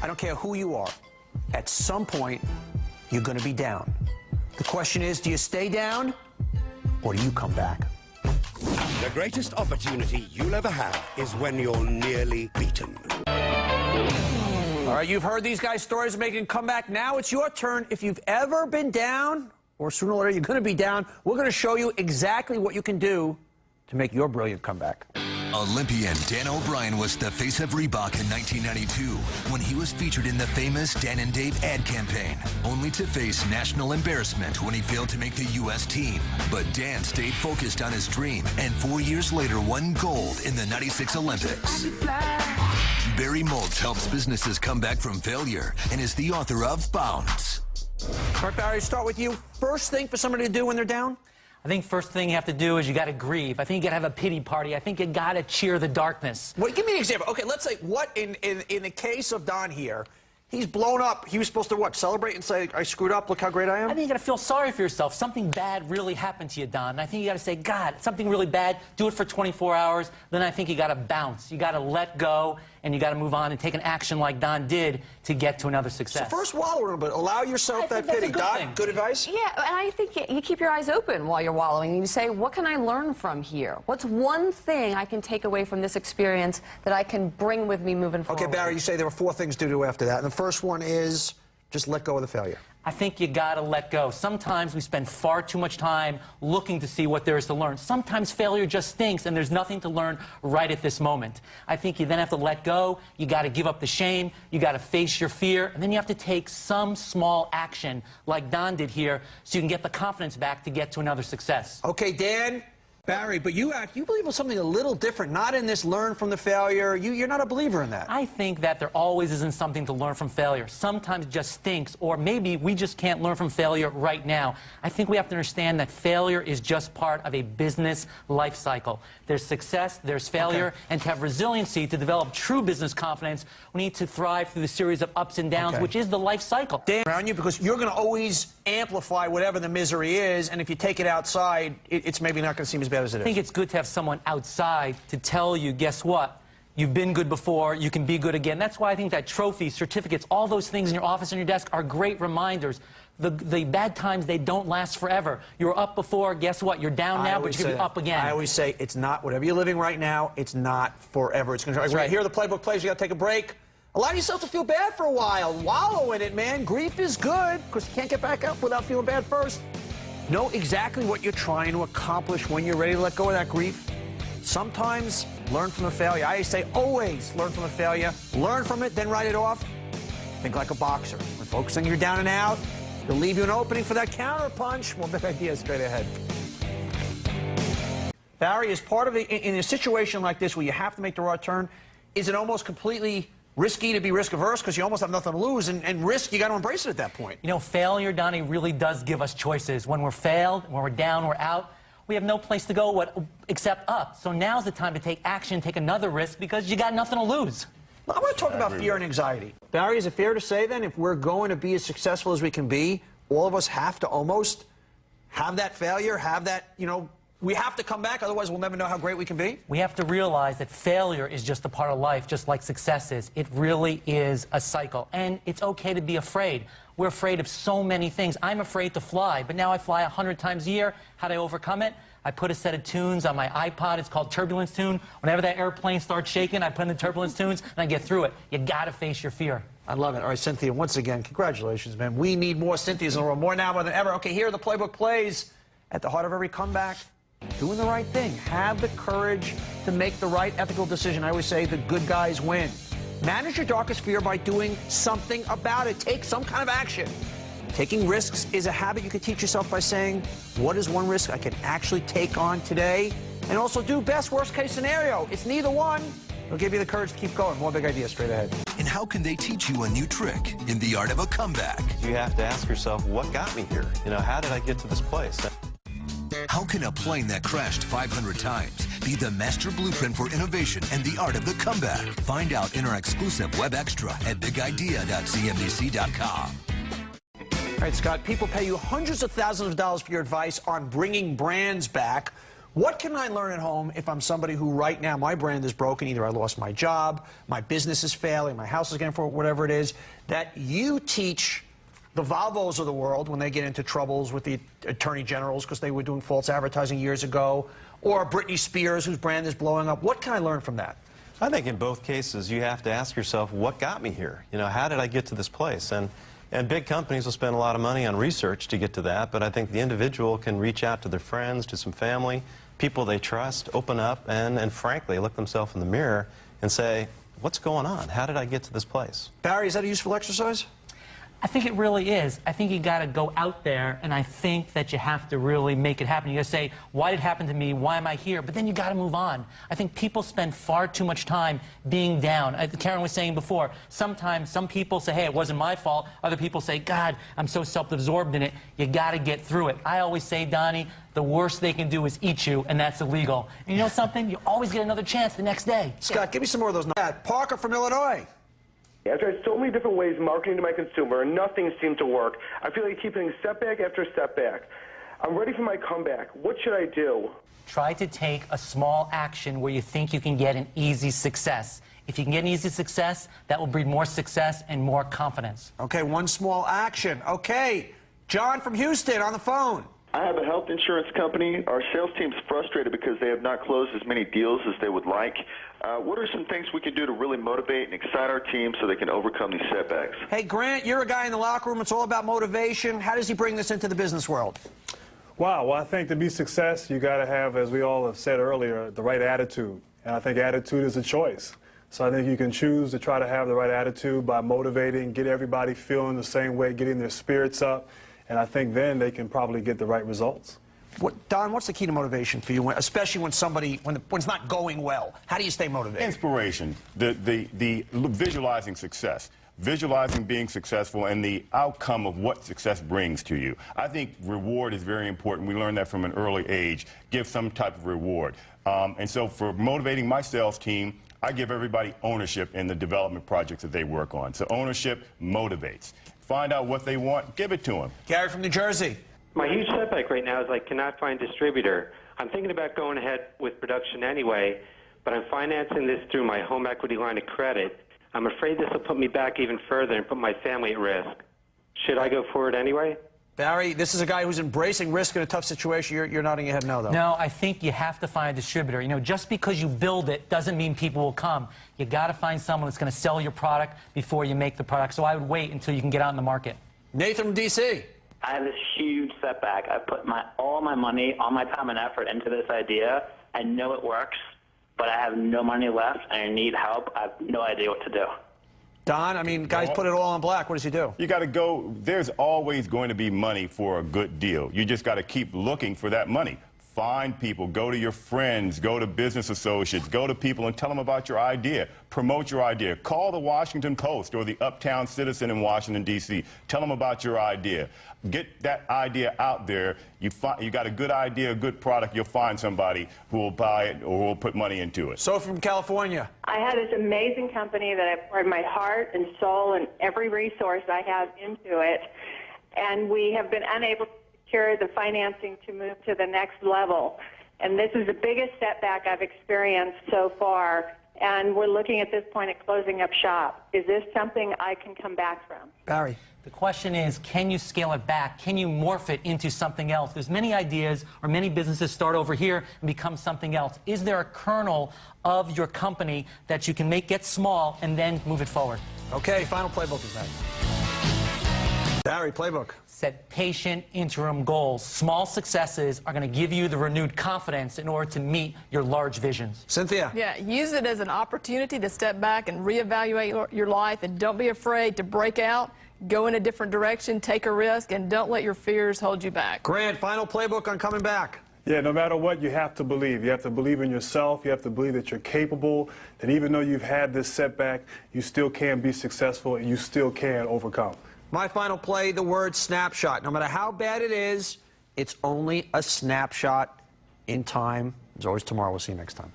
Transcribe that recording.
I don't care who you are. At some point, you're going to be down. The question is, do you stay down or do you come back? The greatest opportunity you'll ever have is when you're nearly beaten. All right, you've heard these guys' stories of making a comeback. Now it's your turn. If you've ever been down, or sooner or later you're going to be down, we're going to show you exactly what you can do to make your brilliant comeback. Olympian Dan O'Brien was the face of Reebok in 1992 when he was featured in the famous Dan and Dave ad campaign, only to face national embarrassment when he failed to make the U.S. team. But Dan stayed focused on his dream and 4 years later won gold in the '96 Olympics. Barry Moltz helps businesses come back from failure and is the author of Bounce. All right, Barry, start with you. First thing for somebody to do when they're down? I think first thing you have to do is you got to grieve. I think you got to have a pity party. I think you got to cheer the darkness. Well, give me an example. Okay, let's say what in the case of Don here, he's blown up. He was supposed to what? Celebrate and say, I screwed up. Look how great I am? I think you got to feel sorry for yourself. Something bad really happened to you, Don. And I think you got to say, God, something really bad. Do it for 24 hours. Then I think you got to bounce. You got to let go, and you got to move on and take an action like Don did to get to another success. So first wallow a little bit. Allow yourself that pity. Don, good advice? Yeah, and I think you keep your eyes open while you're wallowing. You say, what can I learn from here? What's one thing I can take away from this experience that I can bring with me moving forward? Okay, Barry, you say there were 4 things to do after that. And the first one is just let go of the failure. I think you got to let go. Sometimes we spend far too much time looking to see what there is to learn. Sometimes failure just stinks and there's nothing to learn right at this moment. I think you then have to let go. You got to give up the shame. You got to face your fear. And then you have to take some small action like Don did here so you can get the confidence back to get to another success. Okay, Dan. Barry, but you believe in something a little different, not in this learn from the failure. You're not a believer in that. I think that there always isn't something to learn from failure. Sometimes it just stinks, or maybe we just can't learn from failure right now. I think we have to understand that failure is just part of a business life cycle. There's success, there's failure, and to have resiliency, to develop true business confidence, we need to thrive through the series of ups and downs, which is the life cycle. Dan, around you, because you're going to always amplify whatever the misery is, and if you take it outside, it's maybe not going to seem as bad as it is. I think it's good to have someone outside to tell you, guess what? You've been good before, you can be good again. That's why I think that trophies, certificates, all those things in your office and your desk are great reminders. The bad times, they don't last forever. You were up before, guess what? You're down now, but you're going to be up again. I always say, it's not, whatever you're living right now, it's not forever. It's going to. Right. Here are the playbook plays. You got to take a break. Allow yourself to feel bad for a while. Wallow in it, man. Grief is good, because you can't get back up without feeling bad first. Know exactly what you're trying to accomplish when you're ready to let go of that grief. Sometimes learn from the failure. I say always learn from the failure. Learn from it, then write it off. Think like a boxer. When focusing you're down and out, it'll leave you an opening for that counter punch. More big ideas straight ahead. Barry, is part of the, in a situation like this where you have to make the right turn, is it almost completely risky to be risk-averse because you almost have nothing to lose, and risk, you got to embrace it at that point? You know, failure, Donnie, really does give us choices. When we're failed, when we're down, we're out, we have no place to go except up. So now's the time to take action, take another risk, because you got nothing to lose. Well, I want to talk about fear and anxiety. Barry, is it fair to say, then, if we're going to be as successful as we can be, all of us have to almost have that failure, have that, you know, we have to come back, otherwise we'll never know how great we can be? We have to realize that failure is just a part of life, just like success is. It really is a cycle. And it's okay to be afraid. We're afraid of so many things. I'm afraid to fly, but now I fly 100 times a year. How do I overcome it? I put a set of tunes on my iPod. It's called Turbulence Tune. Whenever that airplane starts shaking, I put in the Turbulence Tunes, and I get through it. You got to face your fear. I love it. All right, Cynthia, once again, congratulations, man. We need more Cynthias in the world, more now more than ever. Okay, here are the playbook plays. At the heart of every comeback, doing the right thing. Have the courage to make the right ethical decision. I always say the good guys win. Manage your darkest fear by doing something about it. Take some kind of action. Taking risks is a habit you can teach yourself by saying, what is one risk I can actually take on today? And also do best worst case scenario. It's neither one. It'll give you the courage to keep going. More big ideas straight ahead. And how can they teach you a new trick in the art of a comeback? You have to ask yourself, what got me here? You know, how did I get to this place? How can a plane that crashed 500 times be the master blueprint for innovation and the art of the comeback? Find out in our exclusive web extra at bigidea.cnbc.com. All right, Scott, people pay you hundreds of thousands of dollars for your advice on bringing brands back. What can I learn at home if I'm somebody who right now, my brand is broken, either I lost my job, my business is failing, my house is getting for whatever it is, that you teach the Volvos of the world when they get into troubles with the attorney generals because they were doing false advertising years ago, or Britney Spears, whose brand is blowing up? What can I learn from that? I think in both cases, you have to ask yourself, what got me here? You know, how did I get to this place? And big companies will spend a lot of money on research to get to that, but I think the individual can reach out to their friends, to some family, people they trust, open up, and frankly, look themselves in the mirror and say, what's going on? How did I get to this place? Barry, is that a useful exercise? I think it really is. I think you got to go out there, and I think that you have to really make it happen. You got to say, why did it happen to me? Why am I here? But then you got to move on. I think people spend far too much time being down. Karen was saying before, sometimes some people say, hey, it wasn't my fault. Other people say, God, I'm so self-absorbed in it. You got to get through it. I always say, Donnie, the worst they can do is eat you, and that's illegal. And you know something? You always get another chance the next day. Scott, give me some more of those. Parker from Illinois. I've tried so many different ways of marketing to my consumer, and nothing seemed to work. I feel like I keep hitting setback after setback. I'm ready for my comeback. What should I do? Try to take a small action where you think you can get an easy success. If you can get an easy success, that will breed more success and more confidence. Okay, one small action. Okay, John from Houston on the phone. I have a health insurance company. Our sales team's frustrated because they have not closed as many deals as they would like. What are some things we can do to really motivate and excite our team so they can overcome these setbacks? Hey, Grant, you're a guy in the locker room. It's all about motivation. How does he bring this into the business world? Wow, well, I think to be success, you got to have, as we all have said earlier, the right attitude. And I think attitude is a choice. So I think you can choose to try to have the right attitude by motivating, get everybody feeling the same way, getting their spirits up. And I think then they can probably get the right results. Don, what's the key to motivation for you, especially when when it's not going well? How do you stay motivated? Inspiration, the visualizing success, visualizing being successful and the outcome of what success brings to you. I think reward is very important. We learned that from an early age. Give some type of reward. And so for motivating my sales team, I give everybody ownership in the development projects that they work on. So ownership motivates. Find out what they want, give it to them. Gary from New Jersey. My huge setback right now is I cannot find a distributor. I'm thinking about going ahead with production anyway, but I'm financing this through my home equity line of credit. I'm afraid this will put me back even further and put my family at risk. Should I go forward anyway? Barry, this is a guy who's embracing risk in a tough situation. You're nodding your head no, though. No, I think you have to find a distributor. You know, just because you build it doesn't mean people will come. You got to find someone that's going to sell your product before you make the product. So I would wait until you can get out in the market. Nathan from D.C. I have this huge setback. I've put all my money, all my time and effort into this idea. I know it works, but I have no money left, and I need help. I have no idea what to do. Don, I mean, guys put it all on black. What does he do? You got to go. There's always going to be money for a good deal. You just got to keep looking for that money. Find people, go to your friends, go to business associates, go to people and tell them about your idea. Promote your idea. Call the Washington Post or the Uptown Citizen in Washington, D.C. Tell them about your idea. Get that idea out there. You got a good idea, a good product, you'll find somebody who will buy it or will put money into it. So from California. I have this amazing company that I poured my heart and soul and every resource I have into it, and we have been unable to secure the financing to move to the next level. And this is the biggest setback I've experienced so far, and we're looking at this point at closing up shop. Is this something I can come back from? Barry. The question is, can you scale it back? Can you morph it into something else? There's many ideas, or many businesses start over here and become something else. Is there a kernel of your company that you can get small and then move it forward? Okay, final playbook is next. Barry, playbook. Set patient interim goals. Small successes are going to give you the renewed confidence in order to meet your large visions. Cynthia. Yeah, use it as an opportunity to step back and reevaluate your life, and don't be afraid to break out, go in a different direction, take a risk, and don't let your fears hold you back. Grant, final playbook on coming back. Yeah, no matter what, you have to believe. You have to believe in yourself. You have to believe that you're capable, that even though you've had this setback, you still can be successful and you still can overcome. My final play, the word snapshot. No matter how bad it is, it's only a snapshot in time. There's always tomorrow. We'll see you next time.